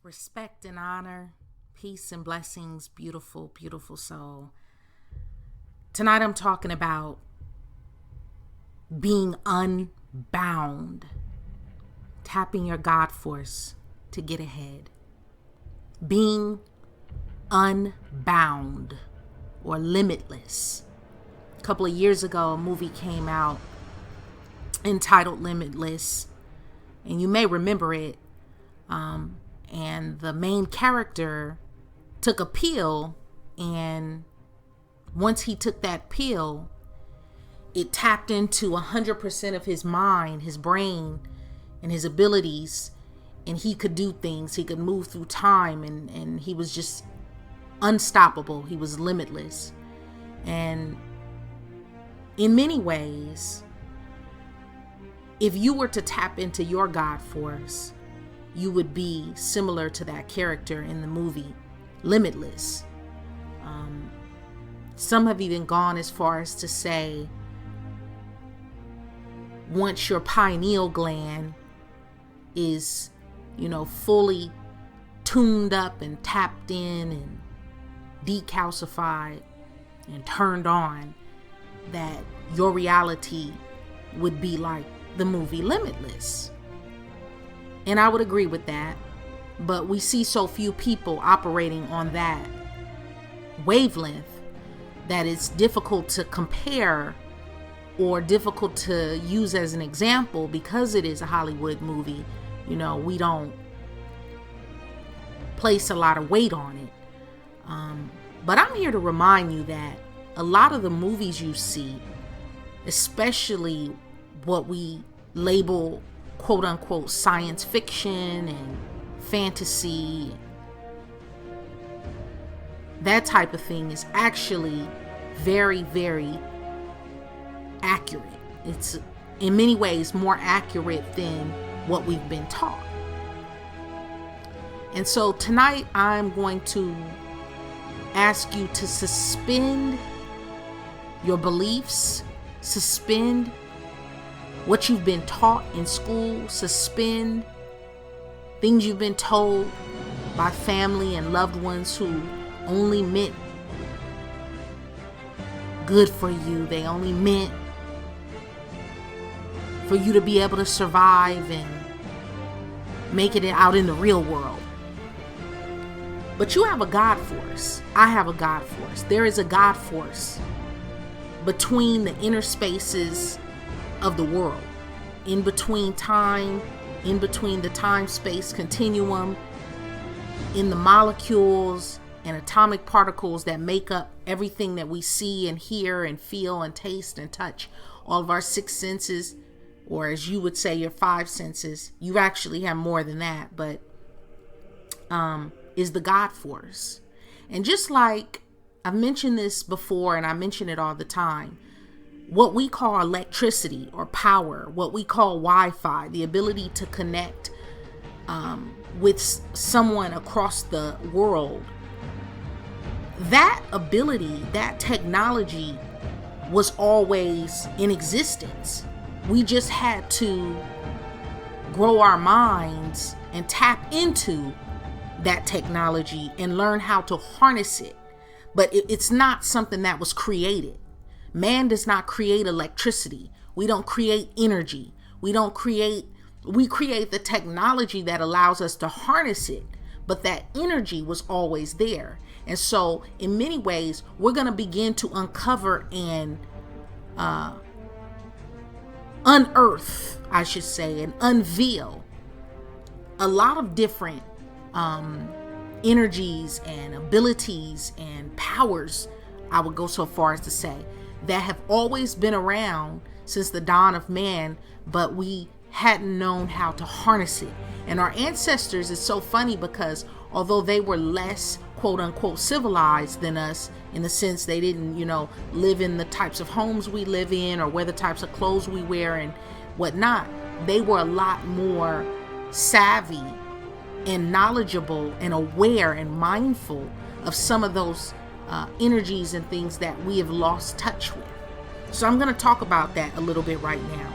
Respect and honor, peace and blessings, beautiful, beautiful soul. Tonight I'm talking about being unbound, tapping your GodForce to get ahead. Being unbound or limitless. A couple of years ago, a movie came out entitled Limitless, and you may remember it. And the main character took a pill, and once he took that pill, it tapped into 100% of his mind, his brain, and his abilities, and he could do things. He could move through time, and he was just unstoppable. He was limitless. And in many ways, if you were to tap into your GodForce, you would be similar to that character in the movie Limitless. Some have even gone as far as to say, once your pineal gland is, fully tuned up and tapped in and decalcified and turned on, that your reality would be like the movie Limitless. And I would agree with that, but we see so few people operating on that wavelength that it's difficult to compare or difficult to use as an example because it is a Hollywood movie. We don't place a lot of weight on it. But I'm here to remind you that a lot of the movies you see, especially what we label quote unquote science fiction and fantasy, that type of thing, is actually very, very accurate. It's in many ways more accurate than what we've been taught. And so tonight I'm going to ask you to suspend your beliefs, suspend what you've been taught in school, suspend things you've been told by family and loved ones who only meant good for you. They only meant for you to be able to survive and make it out in the real world. But you have a GodForce. I have a GodForce. There is a GodForce between the inner spaces of the world, in between time, in between the time-space continuum, in the molecules and atomic particles that make up everything that we see and hear and feel and taste and touch, all of our six senses, or as you would say, your five senses. You actually have more than that, but is the GodForce. And just like I've mentioned this before, and I mention it all the time, what we call electricity or power, what we call Wi-Fi, the ability to connect with someone across the world, that ability, that technology was always in existence. We just had to grow our minds and tap into that technology and learn how to harness it. But it's not something that was created. Man does not create electricity. We don't create energy. We create the technology that allows us to harness it. But that energy was always there. And so in many ways, we're going to begin to uncover and unearth, I should say, and unveil a lot of different energies and abilities and powers, I would go so far as to say, that have always been around since the dawn of man, but we hadn't known how to harness it. And our ancestors, is so funny because although they were less quote unquote civilized than us, in the sense they didn't, live in the types of homes we live in or wear the types of clothes we wear and whatnot, they were a lot more savvy and knowledgeable and aware and mindful of some of those energies and things that we have lost touch with. So I'm going to talk about that a little bit right now.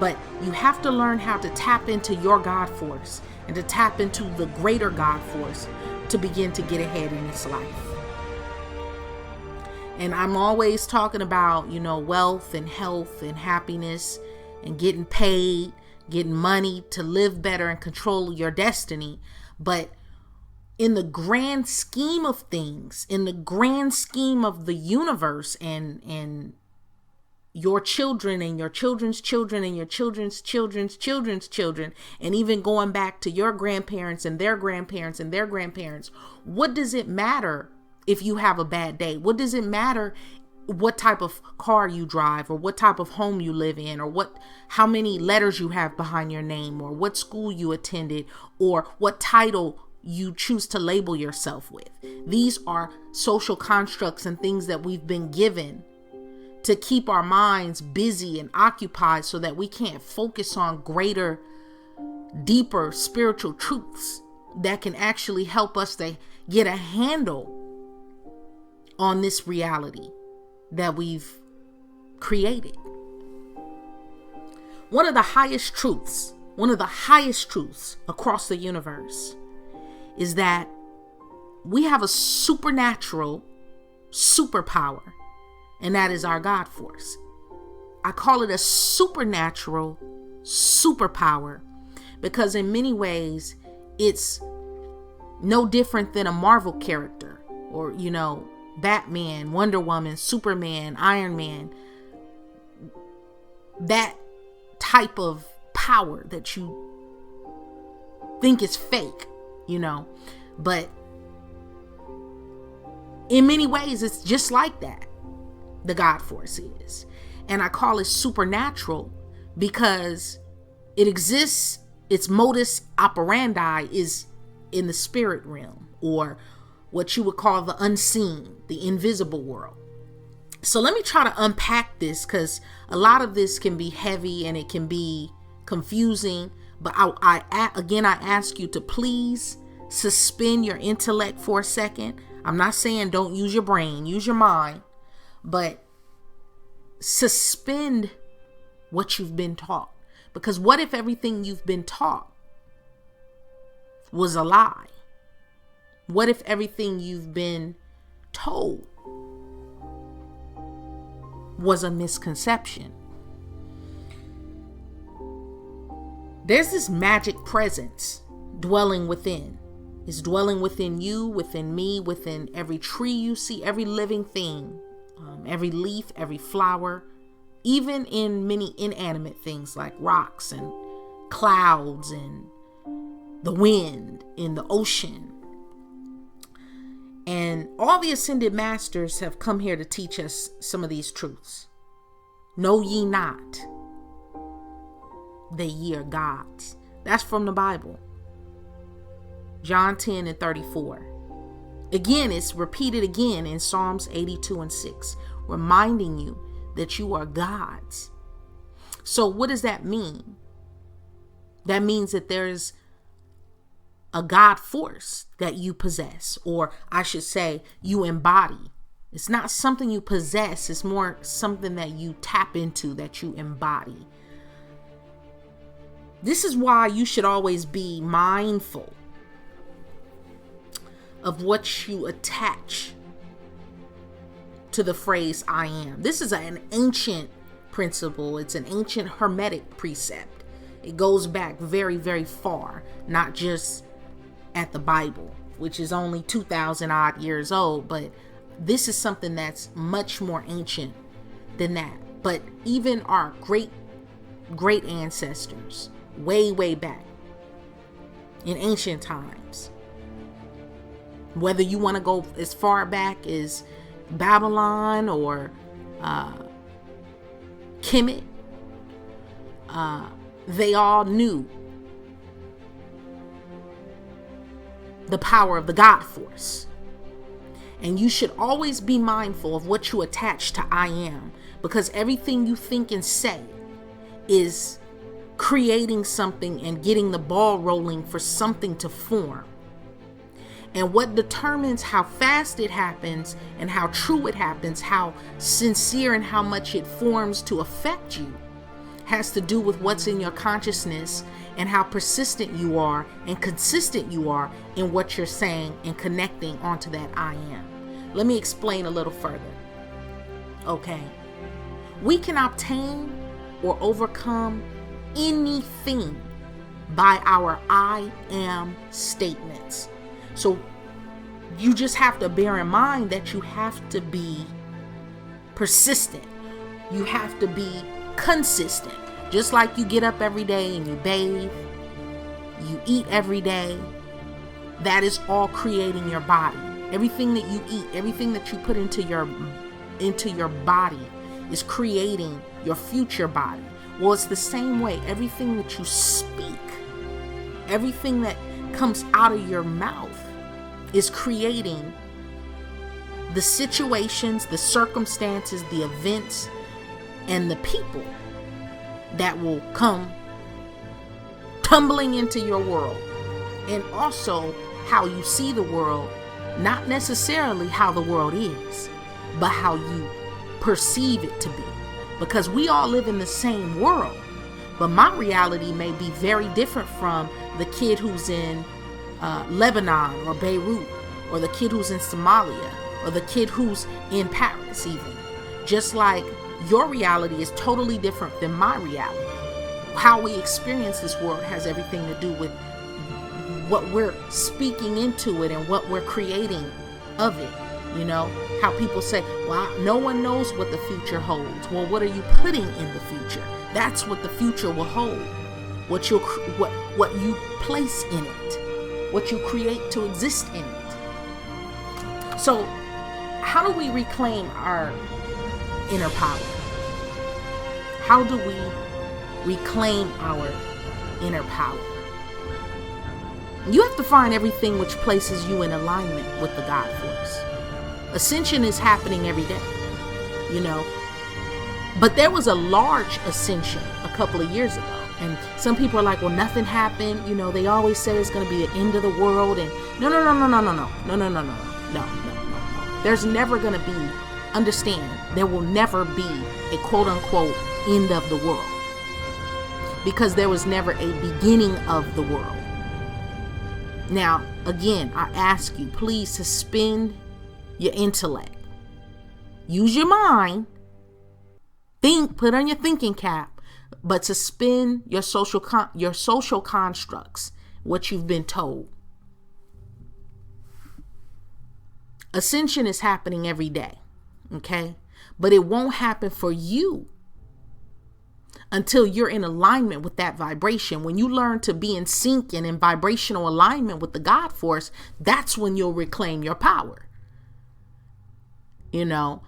But you have to learn how to tap into your God force and to tap into the greater God force to begin to get ahead in this life. And I'm always talking about, wealth and health and happiness and getting paid, getting money to live better and control your destiny. But in the grand scheme of things, in the grand scheme of the universe and your children and your children's children and your children's children's children's children, and even going back to your grandparents and their grandparents and their grandparents, what does it matter if you have a bad day? What does it matter what type of car you drive, or what type of home you live in, or how many letters you have behind your name, or what school you attended, or what title you choose to label yourself with? These are social constructs and things that we've been given to keep our minds busy and occupied so that we can't focus on greater, deeper spiritual truths that can actually help us to get a handle on this reality that we've created. One of the highest truths across the universe is that we have a supernatural superpower, and that is our God force. I call it a supernatural superpower because in many ways it's no different than a Marvel character, or Batman, Wonder Woman, Superman, Iron Man. That type of power that you think is fake, but in many ways it's just like that. The God force is. And I call it supernatural because it exists. Its modus operandi is in the spirit realm, or what you would call the unseen, the invisible world. So let me try to unpack this, because a lot of this can be heavy and it can be confusing. But I ask you to please suspend your intellect for a second. I'm not saying don't use your brain, use your mind. But suspend what you've been taught. Because what if everything you've been taught was a lie? What if everything you've been told was a misconception? There's this magic presence dwelling within. It's dwelling within you, within me, within every tree you see, every living thing. Every leaf, every flower, even in many inanimate things like rocks and clouds and the wind in the ocean. And all the ascended masters have come here to teach us some of these truths. Know ye not that ye are gods. That's from the Bible. John 10 and 34. Again, it's repeated again in Psalms 82 and 6, reminding you that you are gods. So what does that mean? That means that there's a God force that you possess, or I should say you embody. It's not something you possess. It's more something that you tap into, that you embody. This is why you should always be mindful of what you attach to the phrase I am. This is an ancient principle. It's an ancient Hermetic precept. It goes back very, very far, not just at the Bible, which is only 2,000 odd years old, but this is something that's much more ancient than that. But even our great ancestors, way back in ancient times, whether you want to go as far back as Babylon or Kemet, they all knew the power of the God force. And you should always be mindful of what you attach to I am, because everything you think and say is creating something and getting the ball rolling for something to form. And what determines how fast it happens and how true it happens, how sincere and how much it forms to affect you, has to do with what's in your consciousness and how persistent you are and consistent you are in what you're saying and connecting onto that I am. Let me explain a little further. Okay. We can obtain or overcome anything by our I am statements. So you just have to bear in mind that you have to be persistent. You have to be consistent. Just like you get up every day and you bathe, you eat every day. That is all creating your body. Everything that you eat, everything that you put into your body is creating your future body. Well, it's the same way. Everything that you speak, everything that comes out of your mouth is creating the situations, the circumstances, the events, and the people that will come tumbling into your world. And also how you see the world, not necessarily how the world is, but how you perceive it to be. Because we all live in the same world, but my reality may be very different from the kid who's in Lebanon or Beirut, or the kid who's in Somalia, or the kid who's in Paris even. Just like your reality is totally different than my reality. How we experience this world has everything to do with what we're speaking into it and what we're creating of it. You know, how people say, well, no one knows what the future holds. Well, what are you putting in the future? That's what the future will hold. What you place in it, what you create to exist in it. So how do we reclaim our inner power? How do we reclaim our inner power? You have to find everything which places you in alignment with the GodForce. Ascension is happening every day, you know. But there was a large ascension a couple of years ago. And some people are like, well, nothing happened. You know, they always say it's going to be the end of the world. And no. There's never going to be, understand, there will never be a quote unquote end of the world. Because there was never a beginning of the world. Now, again, I ask you, please suspend your intellect. Use your mind. Think, put on your thinking cap, but suspend your social constructs, what you've been told. Ascension is happening every day, okay? But it won't happen for you until you're in alignment with that vibration. When you learn to be in sync and in vibrational alignment with the GodForce, that's when you'll reclaim your power. You know,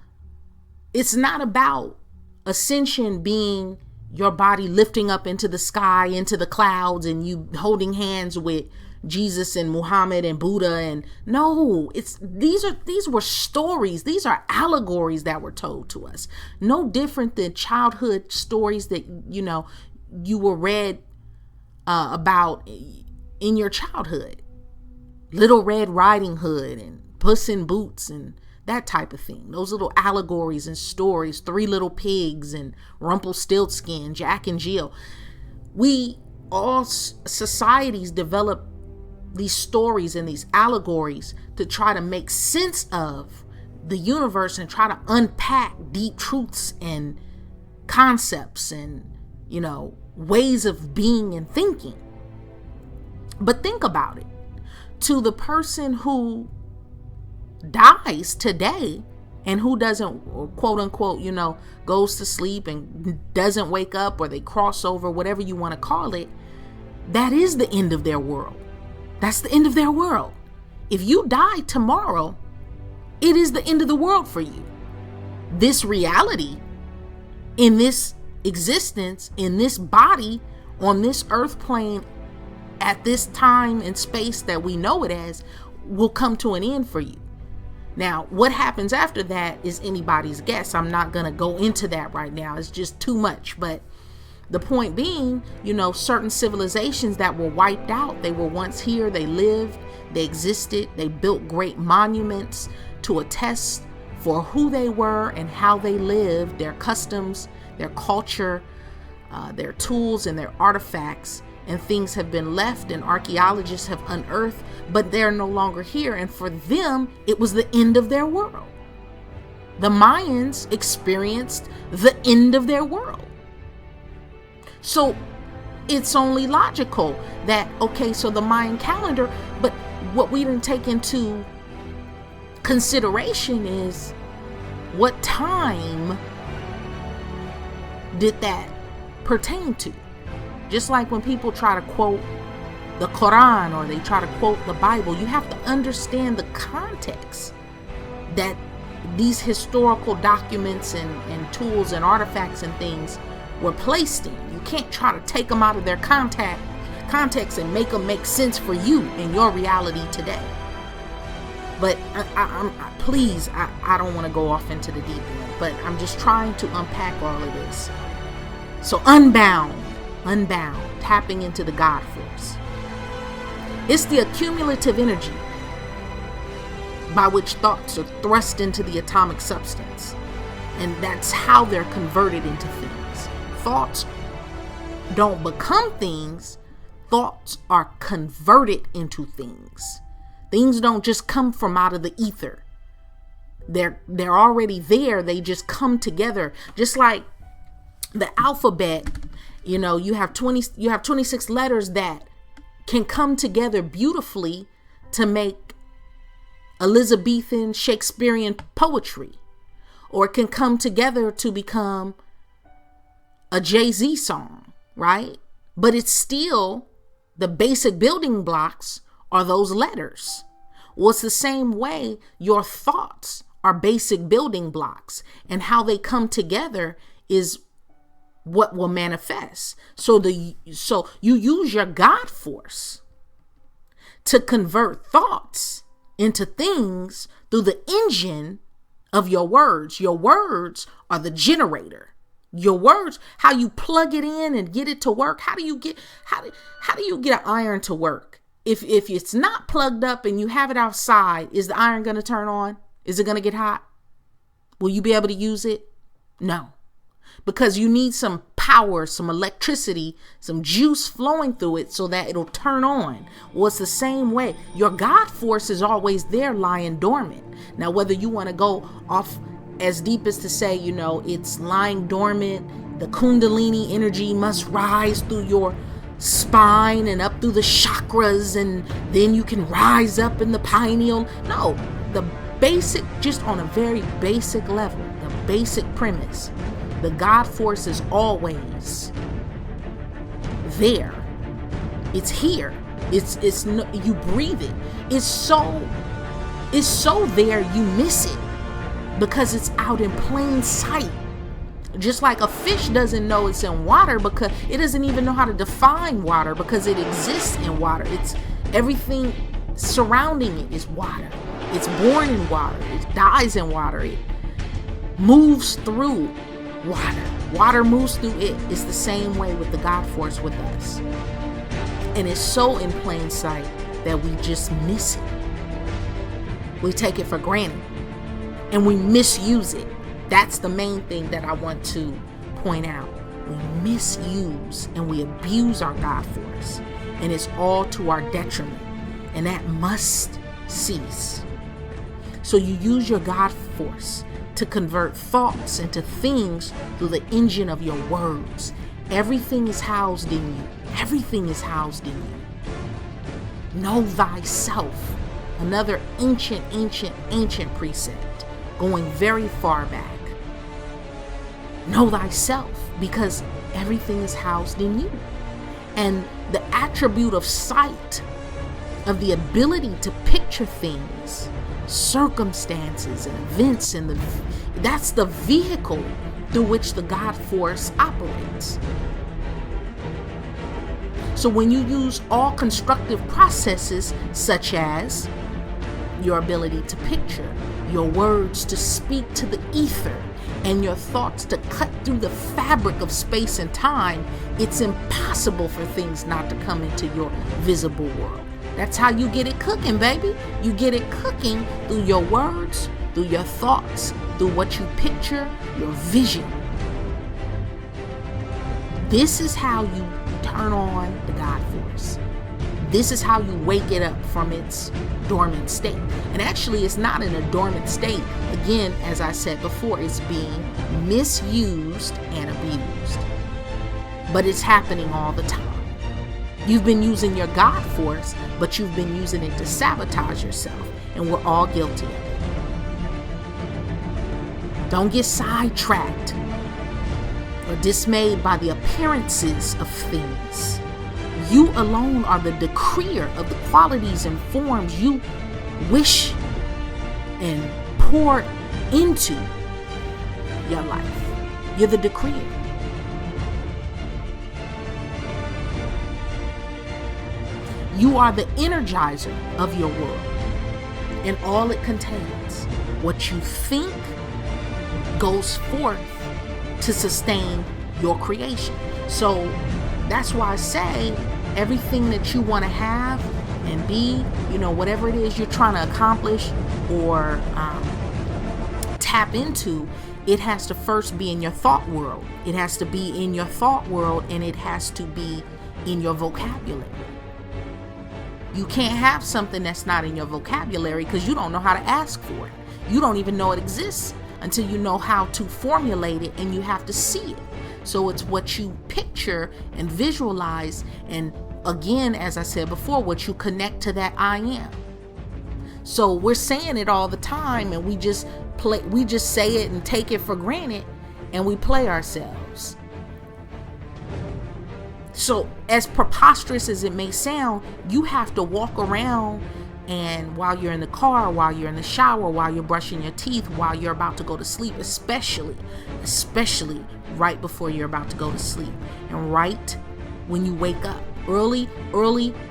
it's not about ascension being your body lifting up into the sky, into the clouds, and you holding hands with Jesus and Muhammad and Buddha. And no, these were stories. These are allegories that were told to us. No different than childhood stories that, you know, you were read about in your childhood. Little Red Riding Hood and Puss in Boots and that type of thing. Those little allegories and stories, Three Little Pigs and Rumpelstiltskin, Jack and Jill. All societies develop these stories and these allegories to try to make sense of the universe and try to unpack deep truths and concepts and, you know, ways of being and thinking. But think about it. To the person who dies today and who doesn't, quote unquote, you know, goes to sleep and doesn't wake up, or they cross over, whatever you want to call it, that is the end of their world. That's the end of their world. If you die tomorrow, it is the end of the world for you. This reality, in this existence, in this body, on this earth plane, at this time and space that we know it as, will come to an end for you. Now, what happens after that is anybody's guess. I'm not going to go into that right now. It's just too much. But the point being, you know, certain civilizations that were wiped out, they were once here, they lived, they existed, they built great monuments to attest for who they were and how they lived, their customs, their culture, their tools and their artifacts, and things have been left and archaeologists have unearthed, but they're no longer here. And for them, it was the end of their world. The Mayans experienced the end of their world. So it's only logical that, okay, so the Mayan calendar, but what we didn't take into consideration is what time did that pertain to? Just like when people try to quote the Quran or they try to quote the Bible, you have to understand the context that these historical documents and tools and artifacts and things were placed in. You can't try to take them out of their context and make them make sense for you in your reality today. But please, I don't want to go off into the deep end, but I'm just trying to unpack all of this. So unbound, tapping into the GodForce. It's the accumulative energy by which thoughts are thrust into the atomic substance. And that's how they're converted into things. Thoughts don't become things. Thoughts are converted into things. Things don't just come from out of the ether. They're already there. They just come together. Just like the alphabet, you have 26 letters that can come together beautifully to make Elizabethan Shakespearean poetry, or it can come together to become a Jay-Z song, right? But it's still the basic building blocks are those letters. Well, it's the same way your thoughts are basic building blocks, and how they come together is what will manifest. So you use your GodForce to convert thoughts into things through the engine of your words. Your words are the generator. Your words, how you plug it in and get it to work. How do you get an iron to work? If it's not plugged up and you have it outside, is the iron going to turn on? Is it going to get hot? Will you be able to use it? No. Because you need some power, some electricity, some juice flowing through it so that it'll turn on. Well, it's the same way. Your GodForce is always there lying dormant. Now, whether you want to go off as deep as to say, it's lying dormant, the Kundalini energy must rise through your spine and up through the chakras, and then you can rise up in the pineal. No, the basic, just on a very basic level, the basic premise, the GodForce is always there. It's here. It's you breathe it. It's so there you miss it because it's out in plain sight. Just like a fish doesn't know it's in water because it doesn't even know how to define water because it exists in water. It's everything surrounding it is water. It's born in water. It dies in water. It moves through water. Water moves through it. It's the same way with the GodForce with us. And it's so in plain sight that we just miss it. We take it for granted and we misuse it. That's the main thing that I want to point out. We misuse and we abuse our GodForce, and it's all to our detriment, and that must cease. So you use your GodForce to convert thoughts into things through the engine of your words. Everything is housed in you. Everything is housed in you. Know thyself. Another ancient precept going very far back. Know thyself, because everything is housed in you. And the attribute of sight, of the ability to picture things, circumstances and events, and that's the vehicle through which the GodForce operates. So when you use all constructive processes, such as your ability to picture, your words to speak to the ether, and your thoughts to cut through the fabric of space and time, it's impossible for things not to come into your visible world. That's how you get it cooking, baby. You get it cooking through your words, through your thoughts, through what you picture, your vision. This is how you turn on the GodForce. This is how you wake it up from its dormant state. And actually, it's not in a dormant state. Again, as I said before, it's being misused and abused. But it's happening all the time. You've been using your GodForce, but you've been using it to sabotage yourself. And we're all guilty of it. Don't get sidetracked or dismayed by the appearances of things. You alone are the decreer of the qualities and forms you wish and pour into your life. You're the decreer. You are the energizer of your world and all it contains. What you think goes forth to sustain your creation. So that's why I say everything that you want to have and be, whatever it is you're trying to accomplish or tap into, it has to first be in your thought world. It has to be in your thought world, and it has to be in your vocabulary. You can't have something that's not in your vocabulary because you don't know how to ask for it. You don't even know it exists until you know how to formulate it, and you have to see it. So it's what you picture and visualize, and again, as I said before, what you connect to that I am. So we're saying it all the time, and we just say it and take it for granted, and we play ourselves. So as preposterous as it may sound, you have to walk around, and while you're in the car, while you're in the shower, while you're brushing your teeth, while you're about to go to sleep, especially right before you're about to go to sleep, and right when you wake up, early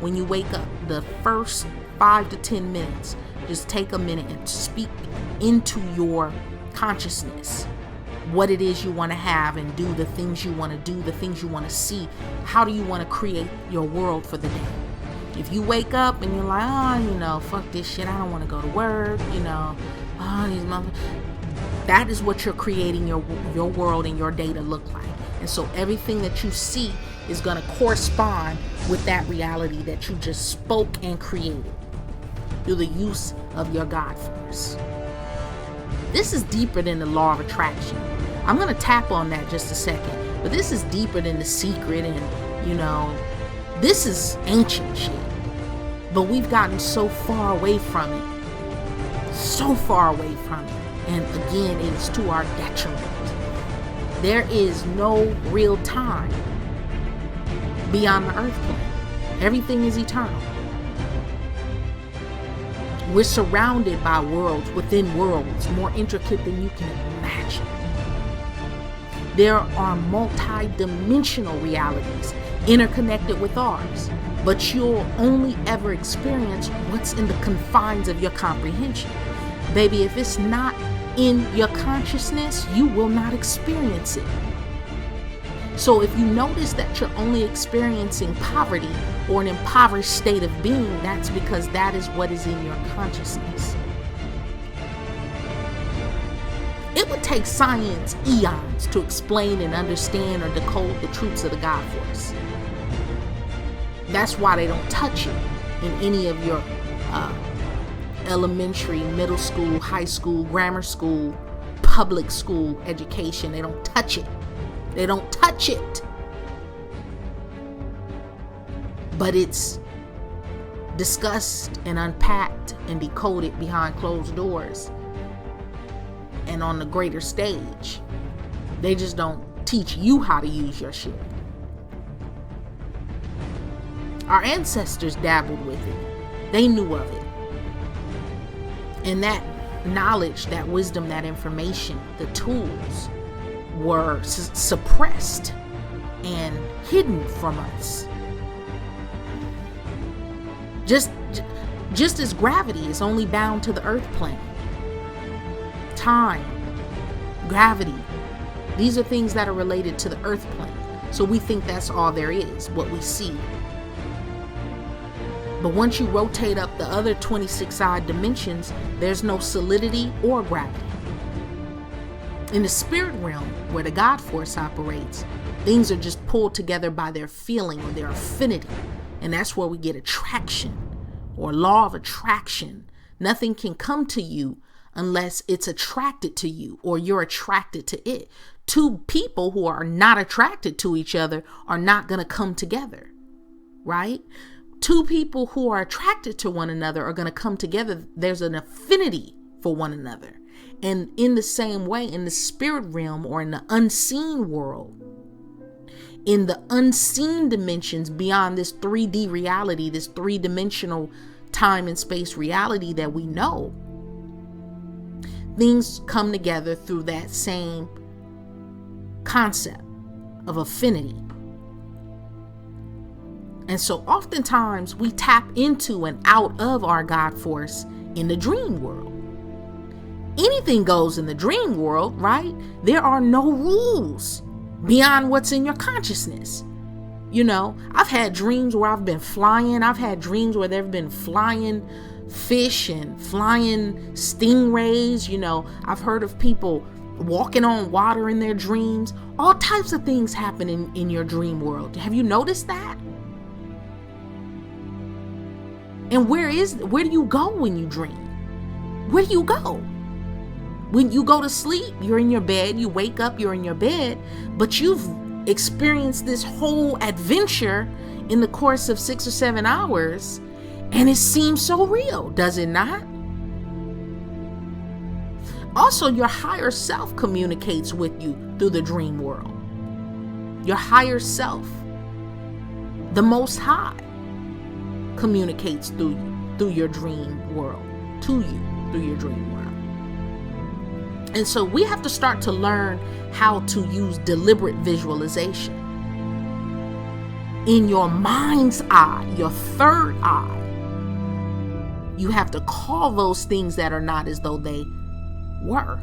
when you wake up, the first 5 to 10 minutes, just take a minute and speak into your consciousness what it is you want to have and do, the things you want to do, the things you want to see. How do you want to create your world for the day? If you wake up and you're like, fuck this shit, I don't want to go to work, these motherfuckers. That is what you're creating your world and your day to look like. And so everything that you see is going to correspond with that reality that you just spoke and created through the use of your GodForce. This is deeper than the law of attraction. I'm going to tap on that just a second, but this is deeper than The Secret, and this is ancient shit. But we've gotten so far away from it. And again, it is to our detriment. There is no real time beyond the earth plane. Everything is eternal. We're surrounded by worlds within worlds, more intricate than you can imagine. There are multi-dimensional realities interconnected with ours, but you'll only ever experience what's in the confines of your comprehension. Baby, if it's not in your consciousness, you will not experience it. So if you notice that you're only experiencing poverty or an impoverished state of being, that's because that is what is in your consciousness. It would take science eons to explain and understand or decode the truths of the GodForce. That's why they don't touch it in any of your elementary, middle school, high school, grammar school, public school education. They don't touch it. They don't touch it. But it's discussed and unpacked and decoded behind closed doors and on the greater stage. They just don't teach you how to use your shit. Our ancestors dabbled with it. They knew of it. And that knowledge, that wisdom, that information, the tools were suppressed and hidden from us. Just as gravity is only bound to the earth plane. Time, gravity, these are things that are related to the earth plane. So we think that's all there is, what we see. But once you rotate up the other 26 odd dimensions, there's no solidity or gravity. In the spirit realm, where the GodForce operates, Things are just pulled together by their feeling or their affinity. And that's where we get attraction or law of attraction. Nothing can come to you unless it's attracted to you or you're attracted to it. Two people who are not attracted to each other are not going to come together, right? Two people who are attracted to one another are going to come together. There's an affinity for one another. And in the same way, in the spirit realm or in the unseen world, in the unseen dimensions beyond this 3D reality, this 3-dimensional time and space reality that we know, things come together through that same concept of affinity. And so oftentimes we tap into and out of our God force in the dream world. Anything goes in the dream world, right? There are no rules beyond what's in your consciousness. You know, I've had dreams where I've been flying. I've had dreams where there've been flying fish and flying stingrays. You know, I've heard of people walking on water in their dreams. All types of things happen in your dream world. Have you noticed that? And where do you go when you dream? Where do you go? When you go to sleep, you're in your bed, you wake up, you're in your bed, but you've experienced this whole adventure in the course of 6 or 7 hours, and it seems so real, does it not? Also, your higher self communicates with you through the dream world. Your higher self, the Most High, communicates through your dream world, to you through your dream world. And so we have to start to learn how to use deliberate visualization. In your mind's eye, your third eye, you have to call those things that are not as though they were.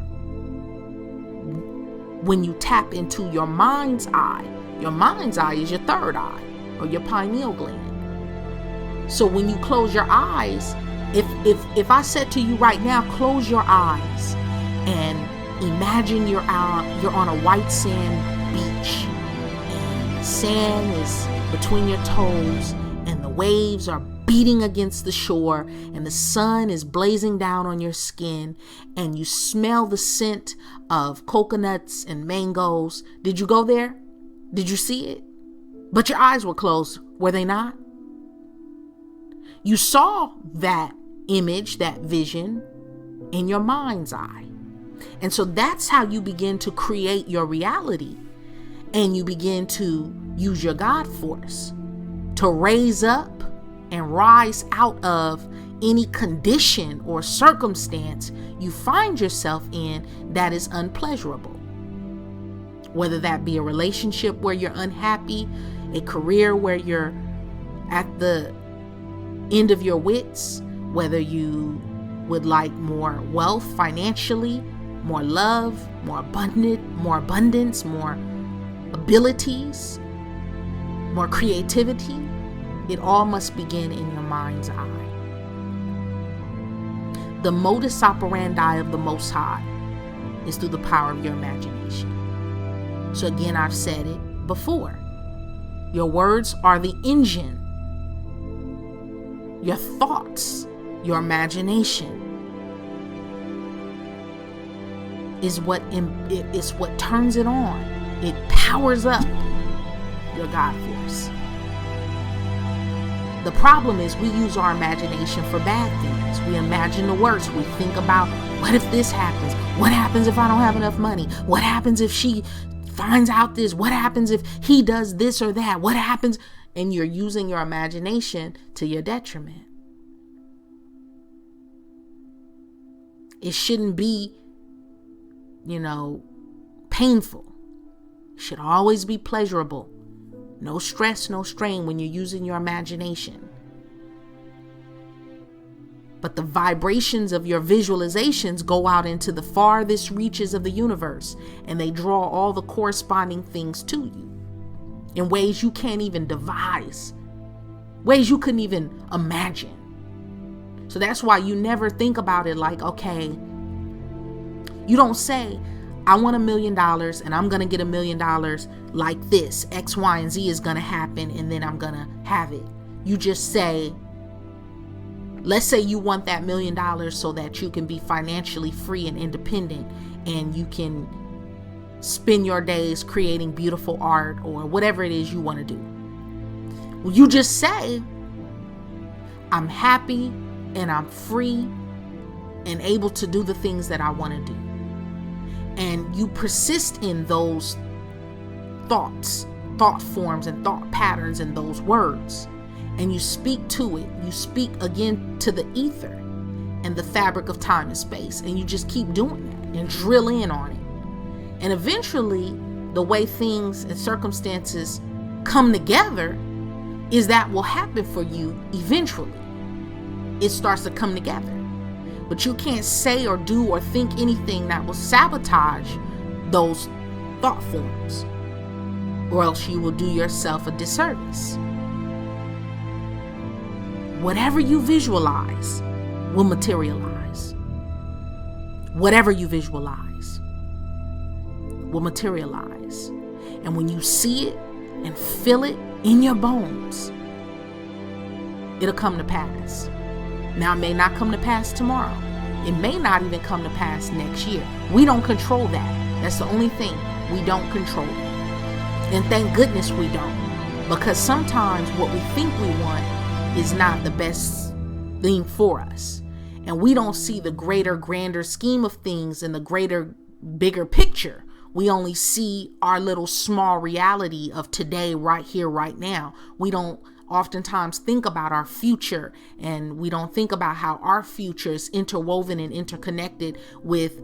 When you tap into your mind's eye is your third eye or your pineal gland. So when you close your eyes, if I said to you right now, close your eyes and imagine you're on a white sand beach and the sand is between your toes and the waves are beating against the shore and the sun is blazing down on your skin and you smell the scent of coconuts and mangoes. Did you go there? Did you see it? But your eyes were closed, were they not? You saw that image, that vision in your mind's eye. And so that's how you begin to create your reality, and you begin to use your God force to raise up and rise out of any condition or circumstance you find yourself in that is unpleasurable. Whether that be a relationship where you're unhappy, a career where you're at the end of your wits, whether you would like more wealth financially, more love, more abundance, more abilities, more creativity. It all must begin in your mind's eye. The modus operandi of the Most High is through the power of your imagination. So again, I've said it before. Your words are the engine. Your thoughts, your imagination is what turns it on. It powers up your God force. The problem is we use our imagination for bad things. We imagine the worst. We think about, what if this happens? What happens if I don't have enough money? What happens if she finds out this? What happens if he does this or that? What happens? And you're using your imagination to your detriment. It shouldn't be, painful. It should always be pleasurable. No stress, no strain when you're using your imagination. But the vibrations of your visualizations go out into the farthest reaches of the universe, and they draw all the corresponding things to you in ways you can't even devise, ways you couldn't even imagine. So that's why you never think about it like, okay, you don't say, I want $1 million and I'm going to get $1 million like this. X, Y, and Z is going to happen and then I'm going to have it. You just say, let's say you want that $1 million so that you can be financially free and independent and you can spend your days creating beautiful art or whatever it is you want to do. Well, you just say, I'm happy and I'm free and able to do the things that I want to do. And you persist in those thoughts, thought forms and thought patterns and those words. And you speak to it. You speak again to the ether and the fabric of time and space. And you just keep doing that and drill in on it. And eventually, the way things and circumstances come together is that will happen for you eventually. It starts to come together. But you can't say or do or think anything that will sabotage those thought forms, or else you will do yourself a disservice. Whatever you visualize will materialize. Whatever you visualize will materialize. And when you see it and feel it in your bones, it'll come to pass. Now, it may not come to pass tomorrow. It may not even come to pass next year. We don't control that. That's the only thing. We don't control it. And thank goodness we don't. Because sometimes what we think we want is not the best thing for us. And we don't see the greater, grander scheme of things and the greater, bigger picture. We only see our little small reality of today, right here, right now. We don't oftentimes think about our future, and we don't think about how our future is interwoven and interconnected with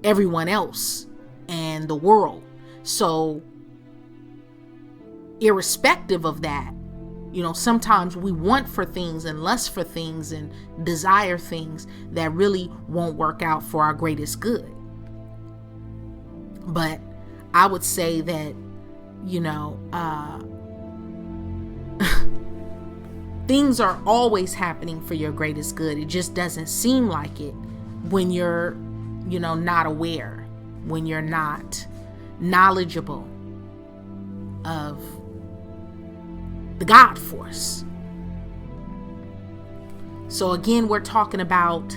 everyone else and the world. So irrespective of that, sometimes we want for things and lust for things and desire things that really won't work out for our greatest good. But I would say that, things are always happening for your greatest good. It just doesn't seem like it when you're, not aware, when you're not knowledgeable of the GodForce. So again, we're talking about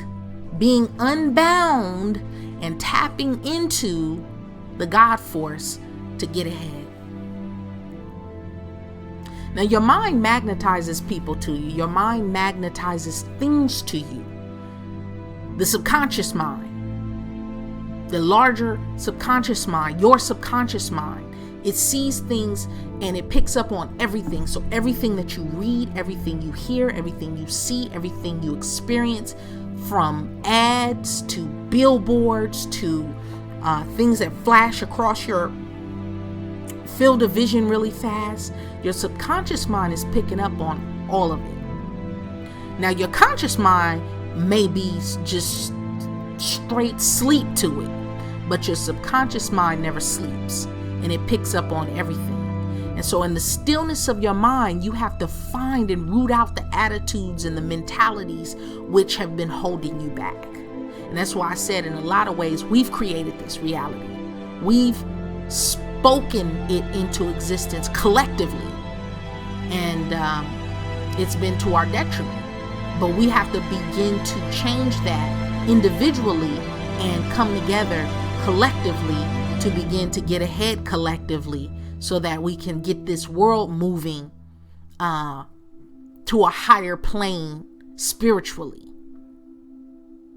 being unbound and tapping into the GodForce to get ahead. Now, your mind magnetizes people to you. Your mind magnetizes things to you. The subconscious mind, the larger subconscious mind, your subconscious mind, it sees things and it picks up on everything. So everything that you read, everything you hear, everything you see, everything you experience, from ads to billboards to things that flash across your field of vision really fast, your subconscious mind is picking up on all of it. Now, your conscious mind may be just straight sleep to it, but your subconscious mind never sleeps, and it picks up on everything. And so in the stillness of your mind, you have to find and root out the attitudes and the mentalities which have been holding you back. And that's why I said, in a lot of ways, we've created this reality. We've spoken it into existence collectively, and it's been to our detriment. But we have to begin to change that individually and come together collectively to begin to get ahead collectively, so that we can get this world moving to a higher plane spiritually.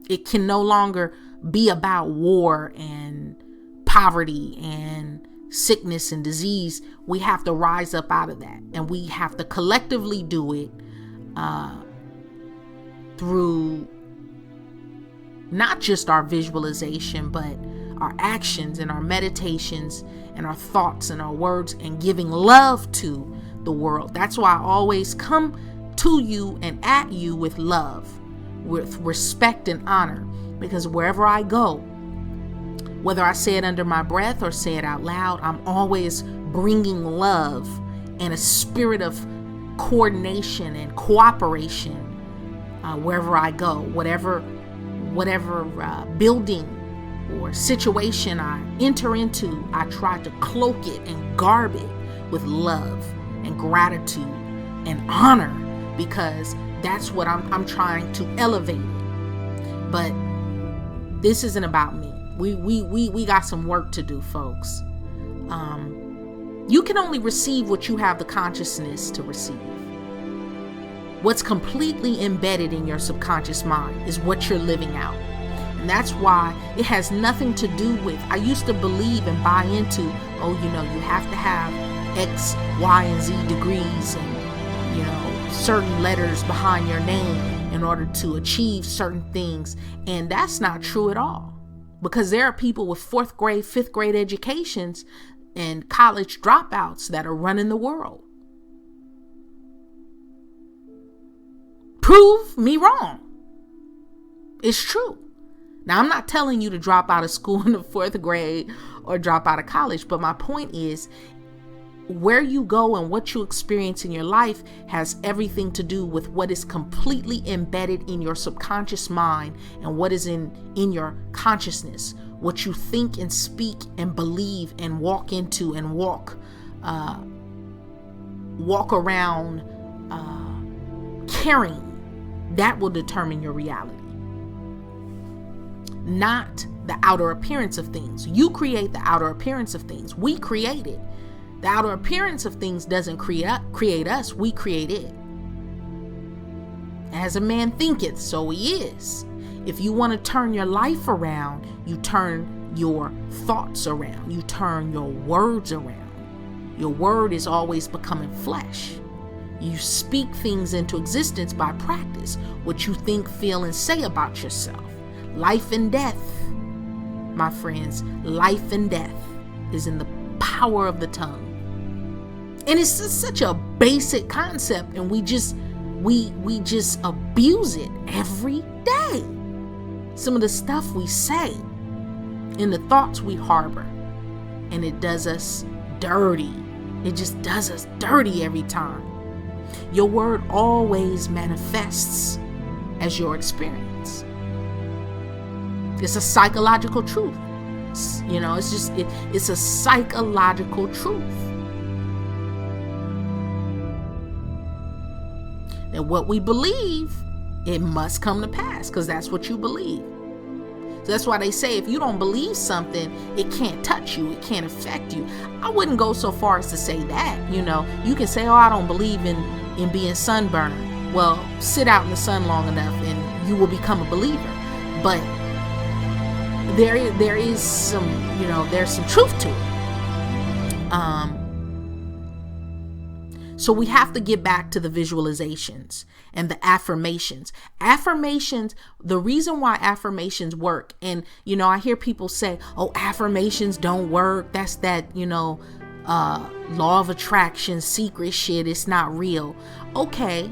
It can no longer be about war and poverty and sickness and disease. We have to rise up out of that, and we have to collectively do it through not just our visualization, but our actions and our meditations and our thoughts and our words, and giving love to the world. That's why I always come to you and at you with love, with respect and honor, because wherever I go, whether I say it under my breath or say it out loud, I'm always bringing love and a spirit of coordination and cooperation wherever I go, whatever building or situation I enter into, I try to cloak it and garb it with love and gratitude and honor, because that's what I'm trying to elevate it. But this isn't about me. We got some work to do, folks. You can only receive what you have the consciousness to receive. What's completely embedded in your subconscious mind is what you're living out. And that's why it has nothing to do with, I used to believe and buy into, you have to have X, Y, and Z degrees and, certain letters behind your name in order to achieve certain things. And that's not true at all. Because there are people with 4th grade, 5th grade educations and college dropouts that are running the world. Prove me wrong. It's true. Now, I'm not telling you to drop out of school in the 4th grade or drop out of college, but my point is, where you go and what you experience in your life has everything to do with what is completely embedded in your subconscious mind and what is in your consciousness, what you think and speak and believe and walk into and walk around carrying. That will determine your reality, not the outer appearance of things. You create the outer appearance of things. We create it. The outer appearance of things doesn't create us, we create it. As a man thinketh, so he is. If you want to turn your life around, you turn your thoughts around, you turn your words around. Your word is always becoming flesh. You speak things into existence by practice, what you think, feel, and say about yourself. Life and death, my friends, life and death is in the power of the tongue. And it's just such a basic concept, and we just abuse it every day. Some of the stuff we say and the thoughts we harbor, and it does us dirty. It just does us dirty every time. Your word always manifests as your experience. It's a psychological truth. It's a psychological truth. That what we believe, it must come to pass, because that's what you believe. So that's why they say if you don't believe something, it can't touch you, it can't affect you. I wouldn't go so far as to say that. You can say, I don't believe in being sunburned. Well, sit out in the sun long enough and you will become a believer. But there is some, there's some truth to it. So we have to get back to the visualizations and the affirmations. Affirmations, the reason why affirmations work, and I hear people say, affirmations don't work. That's that, law of attraction, secret shit. It's not real. Okay.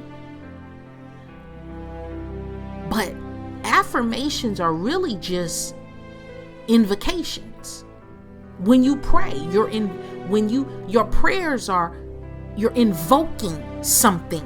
But affirmations are really just invocations. When you pray, your prayers are, you're invoking something.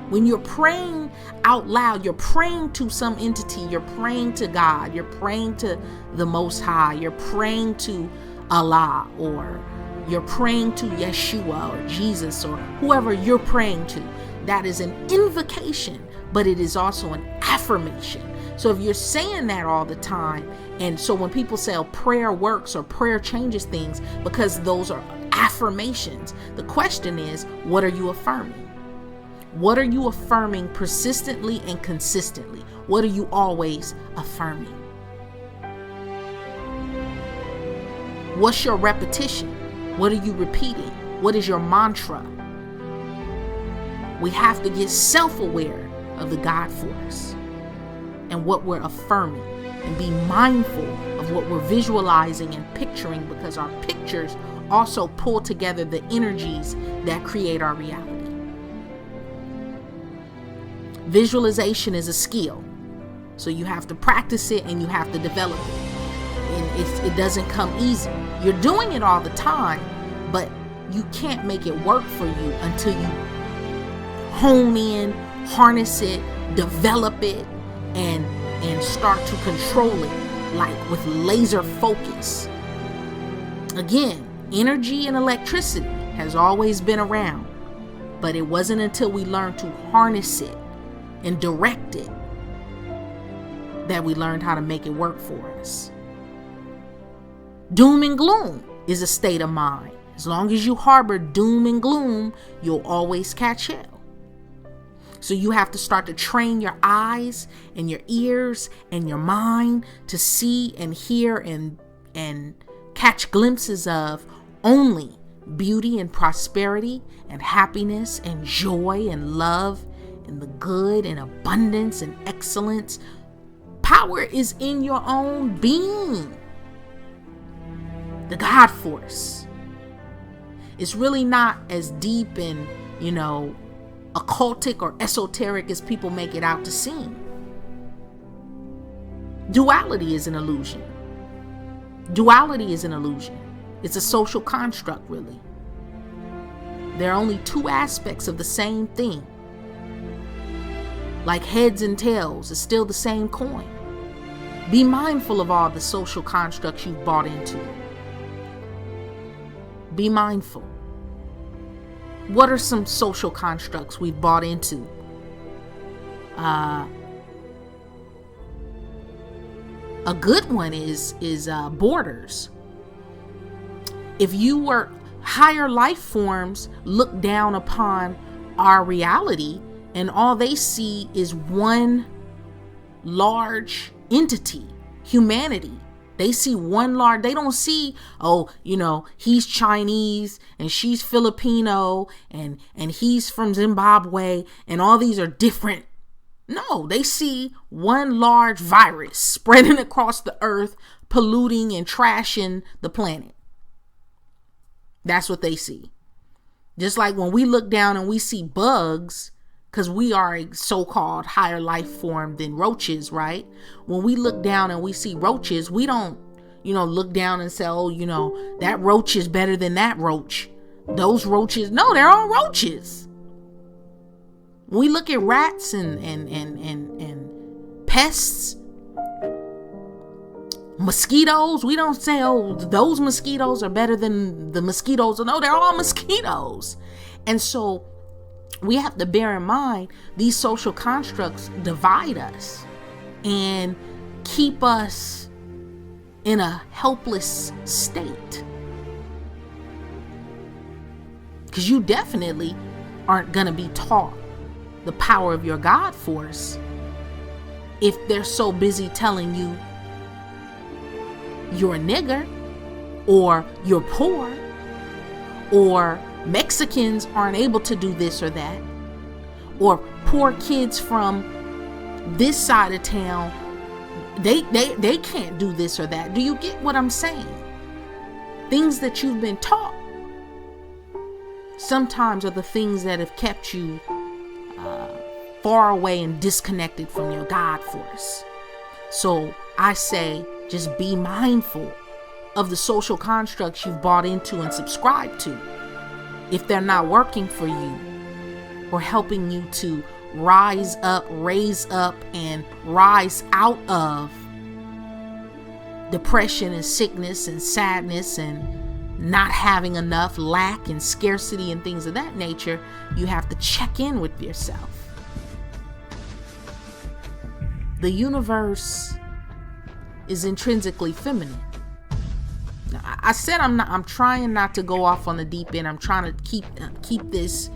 When you're praying out loud, you're praying to some entity, you're praying to God, you're praying to the Most High, you're praying to Allah, or you're praying to Yeshua or Jesus or whoever you're praying to. That is an invocation, but it is also an affirmation. So if you're saying that all the time, and so when people say prayer works or prayer changes things, because those are affirmations, the question is, what are you affirming? What are you affirming persistently and consistently? What are you always affirming? What's your repetition? What are you repeating? What is your mantra? We have to get self-aware of the GodForce and what we're affirming, and be mindful of what we're visualizing and picturing, because our pictures also pull together the energies that create our reality. Visualization is a skill, so you have to practice it and you have to develop it. And it doesn't come easy. You're doing it all the time, but you can't make it work for you until you hone in, harness it, develop it, and start to control it like with laser focus. Again, energy and electricity has always been around, but it wasn't until we learned to harness it and direct it that we learned how to make it work for us. Doom and gloom is a state of mind. As long as you harbor doom and gloom, you'll always catch hell. So you have to start to train your eyes and your ears and your mind to see and hear and catch glimpses of only beauty and prosperity and happiness and joy and love and the good and abundance and excellence. Power is in your own being. The GodForce. It's really not as deep and, occultic or esoteric as people make it out to seem. Duality is an illusion. Duality is an illusion. It's a social construct, really. There are only two aspects of the same thing. Like heads and tails, it's still the same coin. Be mindful of all the social constructs you've bought into. Be mindful. What are some social constructs we've bought into? A good one is borders. If you were higher life forms look down upon our reality and all they see is one large entity, humanity. They see one large, they don't see, he's Chinese and she's Filipino and he's from Zimbabwe and all these are different. No, they see one large virus spreading across the earth, polluting and trashing the planet. That's what they see. Just like when we look down and we see bugs, because we are a so-called higher life form than roaches, right? When we look down and we see roaches, we don't, look down and say, that roach is better than that roach. Those roaches, no, they're all roaches. When we look at rats and pests, mosquitoes, we don't say, those mosquitoes are better than the mosquitoes. No, they're all mosquitoes. And so we have to bear in mind these social constructs divide us and keep us in a helpless state. Because you definitely aren't going to be taught the power of your GodForce if they're so busy telling you you're a nigger or you're poor or Mexicans aren't able to do this or that, or poor kids from this side of town, they can't do this or that. Do you get what I'm saying? Things that you've been taught sometimes are the things that have kept you far away and disconnected from your GodForce. So I say, just be mindful of the social constructs you've bought into and subscribed to. If they're not working for you or helping you to rise up, raise up, and rise out of depression and sickness and sadness and not having enough, lack and scarcity and things of that nature, you have to check in with yourself. The universe is intrinsically feminine. I said I'm trying not to go off on the deep end. I'm trying to keep this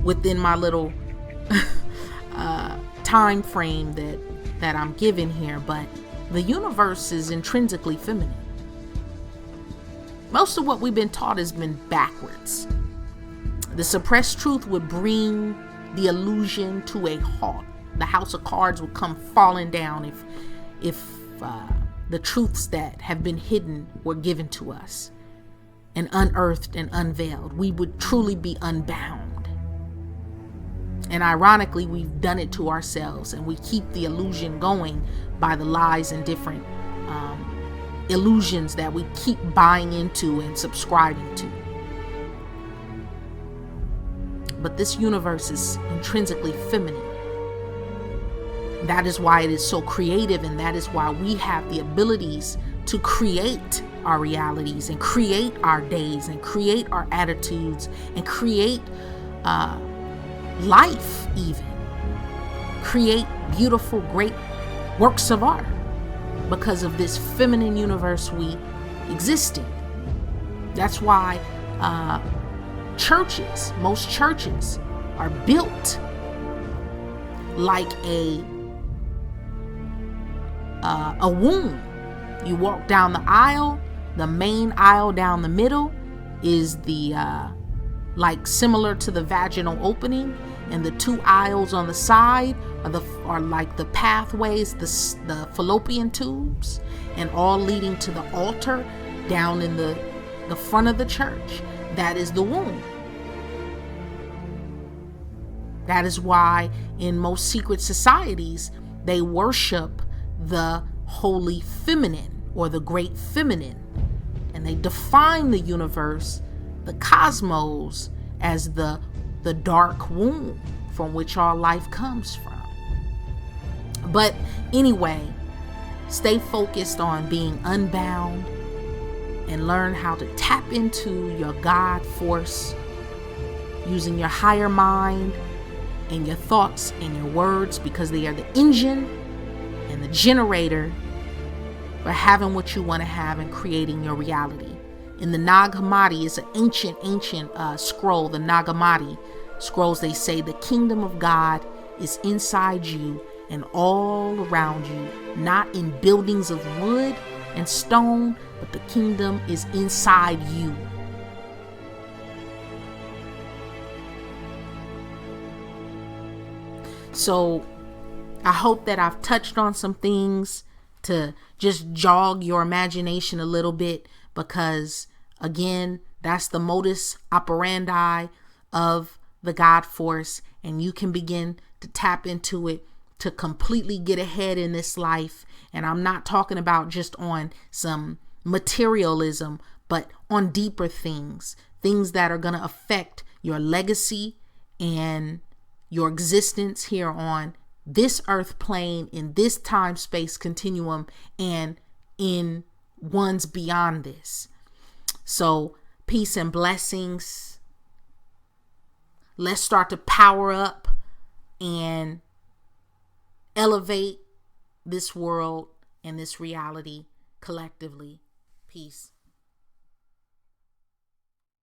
within my little time frame that I'm given here, but the universe is intrinsically feminine. Most of what we've been taught has been backwards. The suppressed truth would bring the illusion to a halt. The house of cards would come falling down if the truths that have been hidden were given to us and unearthed and unveiled. We would truly be unbound. And ironically, we've done it to ourselves, and we keep the illusion going by the lies and different illusions that we keep buying into and subscribing to. But this universe is intrinsically feminine. That is why it is so creative, and that is why we have the abilities to create our realities and create our days and create our attitudes and create life, even create beautiful, great works of art because of this feminine universe we exist in. That's why most churches are built like a womb. You walk down the aisle, the main aisle down the middle is the like similar to the vaginal opening, and the two aisles on the side are like the pathways, the fallopian tubes, and all leading to the altar down in the front of the church. That is the womb. That is why in most secret societies they worship the holy feminine or the great feminine, and they define the universe, the cosmos, as the dark womb from which all life comes from. But anyway, stay focused on being unbound and learn how to tap into your God force using your higher mind and your thoughts and your words, because they are the engine and the generator for having what you want to have and creating your reality. In the Nag Hammadi is an ancient scroll. The Nag Hammadi scrolls, they say the kingdom of God is inside you and all around you, not in buildings of wood and stone, but the kingdom is inside you. So I hope that I've touched on some things to just jog your imagination a little bit, because again, that's the modus operandi of the God force, and you can begin to tap into it to completely get ahead in this life. And I'm not talking about just on some materialism, but on deeper things that are going to affect your legacy and your existence here on this earth plane, in this time space continuum, and in ones beyond this. So peace and blessings. Let's start to power up and elevate this world and this reality collectively. Peace.